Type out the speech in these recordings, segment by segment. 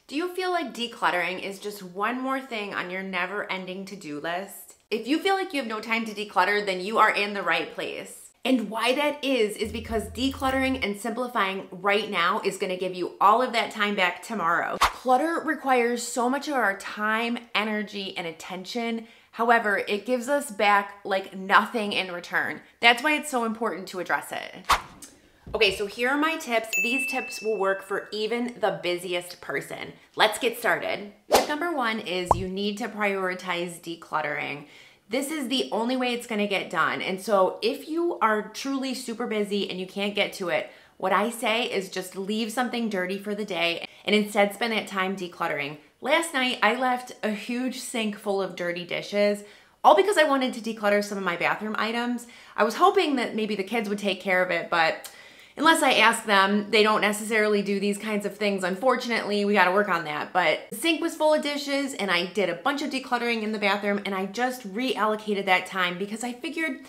Do you feel like decluttering is just one more thing on your never-ending to-do list? If you feel like you have no time to declutter, then you are in the right place. And why that is because decluttering and simplifying right now is gonna give you all of that time back tomorrow. Clutter requires so much of our time, energy, and attention. However, it gives us back like nothing in return. That's why it's so important to address it. Okay, so here are my tips. These tips will work for even the busiest person. Let's get started. Tip number one is you need to prioritize decluttering. This is the only way it's gonna get done. And so if you are truly super busy and you can't get to it, what I say is just leave something dirty for the day and instead spend that time decluttering. Last night, I left a huge sink full of dirty dishes, all because I wanted to declutter some of my bathroom items. I was hoping that maybe the kids would take care of it, but unless I ask them, they don't necessarily do these kinds of things. Unfortunately, we gotta work on that. But the sink was full of dishes and I did a bunch of decluttering in the bathroom and I just reallocated that time because I figured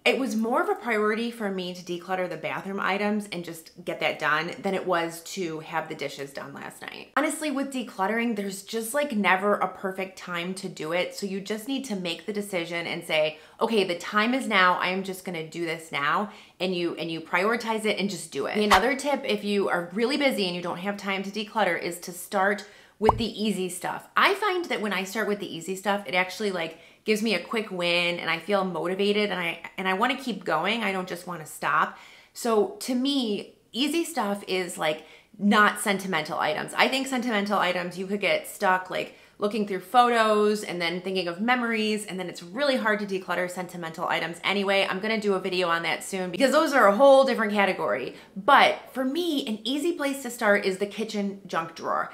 it was more of a priority for me to declutter the bathroom items and just get that done than it was to have the dishes done last night. Honestly, with decluttering, there's just like never a perfect time to do it. So you just need to make the decision and say, okay, the time is now. I am just gonna do this now. And you prioritize it and just do it. Another tip, if you are really busy and you don't have time to declutter, is to start with the easy stuff. I find that when I start with the easy stuff, it actually like gives me a quick win and I feel motivated and I want to keep going. I don't just want to stop. So to me, easy stuff is like not sentimental items. I think sentimental items, you could get stuck like looking through photos and then thinking of memories, and then it's really hard to declutter sentimental items anyway. I'm gonna do a video on that soon because those are a whole different category. But for me, an easy place to start is the kitchen junk drawer.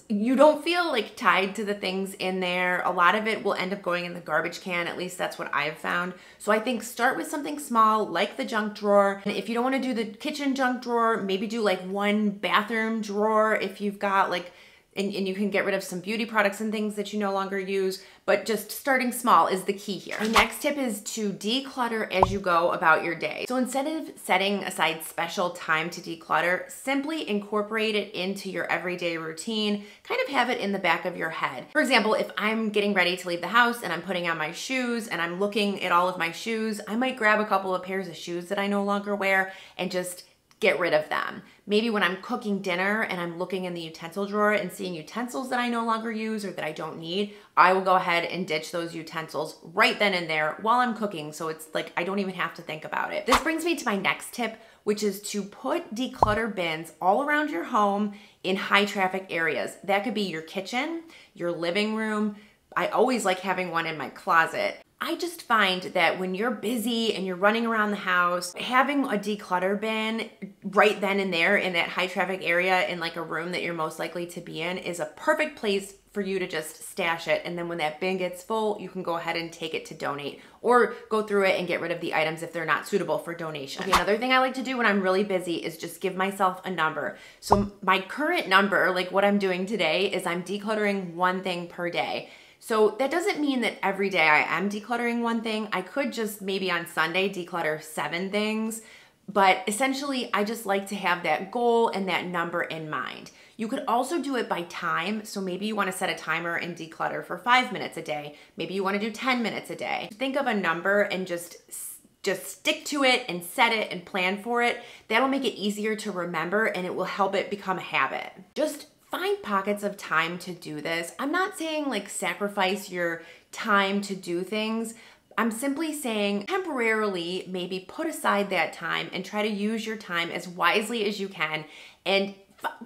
You don't feel like tied to the things in there. A lot of it will end up going in the garbage can, at least that's what I've found. So I think start with something small like the junk drawer. And if you don't wanna do the kitchen junk drawer, maybe do like one bathroom drawer if you've got like, and you can get rid of some beauty products and things that you no longer use, but just starting small is the key here. The next tip is to declutter as you go about your day. So instead of setting aside special time to declutter, simply incorporate it into your everyday routine, kind of have it in the back of your head. For example, if I'm getting ready to leave the house and I'm putting on my shoes and I'm looking at all of my shoes, I might grab a couple of pairs of shoes that I no longer wear and just get rid of them. Maybe when I'm cooking dinner and I'm looking in the utensil drawer and seeing utensils that I no longer use or that I don't need, I will go ahead and ditch those utensils right then and there while I'm cooking. So it's like I don't even have to think about it. This brings me to my next tip, which is to put declutter bins all around your home in high traffic areas. That could be your kitchen, your living room. I always like having one in my closet. I just find that when you're busy and you're running around the house, having a declutter bin right then and there in that high traffic area in like a room that you're most likely to be in is a perfect place for you to just stash it. And then when that bin gets full, you can go ahead and take it to donate or go through it and get rid of the items if they're not suitable for donation. Okay, another thing I like to do when I'm really busy is just give myself a number. So my current number, like what I'm doing today, is I'm decluttering one thing per day. So that doesn't mean that every day I am decluttering one thing. I could just maybe on Sunday declutter 7 things, but essentially I just like to have that goal and that number in mind. You could also do it by time. So maybe you want to set a timer and declutter for 5 minutes a day. Maybe you want to do 10 minutes a day. Think of a number and just stick to it and set it and plan for it. That'll make it easier to remember and it will help it become a habit. Just find pockets of time to do this. I'm not saying like sacrifice your time to do things. I'm simply saying temporarily maybe put aside that time and try to use your time as wisely as you can. And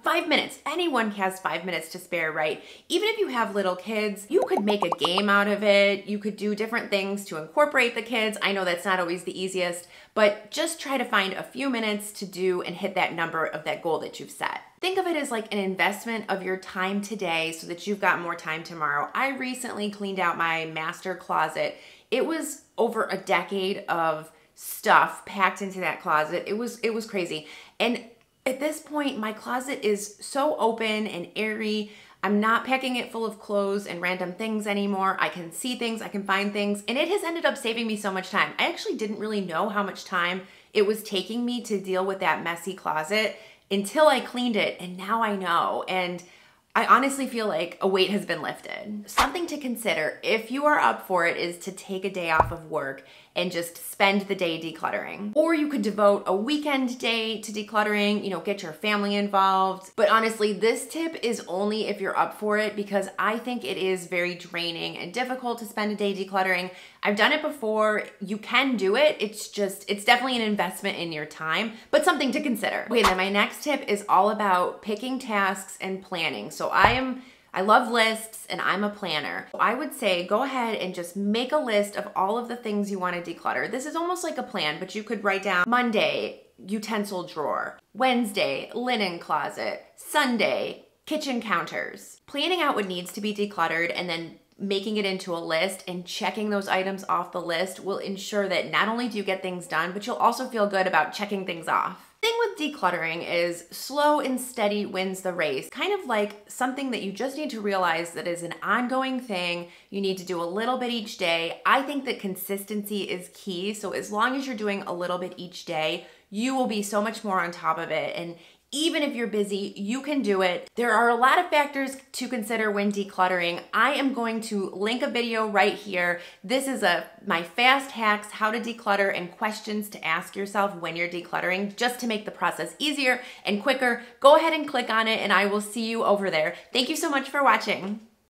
5 minutes, anyone has 5 minutes to spare, right? Even if you have little kids, you could make a game out of it. You could do different things to incorporate the kids. I know that's not always the easiest, but just try to find a few minutes to do and hit that number of that goal that you've set. Think of it as like an investment of your time today so that you've got more time tomorrow. I recently cleaned out my master closet. It was over a decade of stuff packed into that closet. It was crazy. And at this point, my closet is so open and airy. I'm not packing it full of clothes and random things anymore. I can see things, I can find things, and it has ended up saving me so much time. I actually didn't really know how much time it was taking me to deal with that messy closet until I cleaned it, and now I know. And I honestly feel like a weight has been lifted. Something to consider if you are up for it is to take a day off of work and just spend the day decluttering. Or you could devote a weekend day to decluttering, get your family involved. But honestly, this tip is only if you're up for it, because I think it is very draining and difficult to spend a day decluttering. I've done it before. You can do it. It's definitely an investment in your time, but something to consider. Okay, then my next tip is all about picking tasks and planning. So I love lists and I'm a planner. I would say go ahead and just make a list of all of the things you want to declutter. This is almost like a plan, but you could write down Monday, utensil drawer, Wednesday, linen closet, Sunday, kitchen counters. Planning out what needs to be decluttered and then making it into a list and checking those items off the list will ensure that not only do you get things done, but you'll also feel good about checking things off. The thing with decluttering is slow and steady wins the race. Kind of like something that you just need to realize that is an ongoing thing. You need to do a little bit each day. I think that consistency is key. So as long as you're doing a little bit each day, you will be so much more on top of it. And even if you're busy, you can do it. There are a lot of factors to consider when decluttering. I am going to link a video right here. This is my fast hacks, how to declutter, and questions to ask yourself when you're decluttering, just to make the process easier and quicker. Go ahead and click on it and I will see you over there. Thank you so much for watching.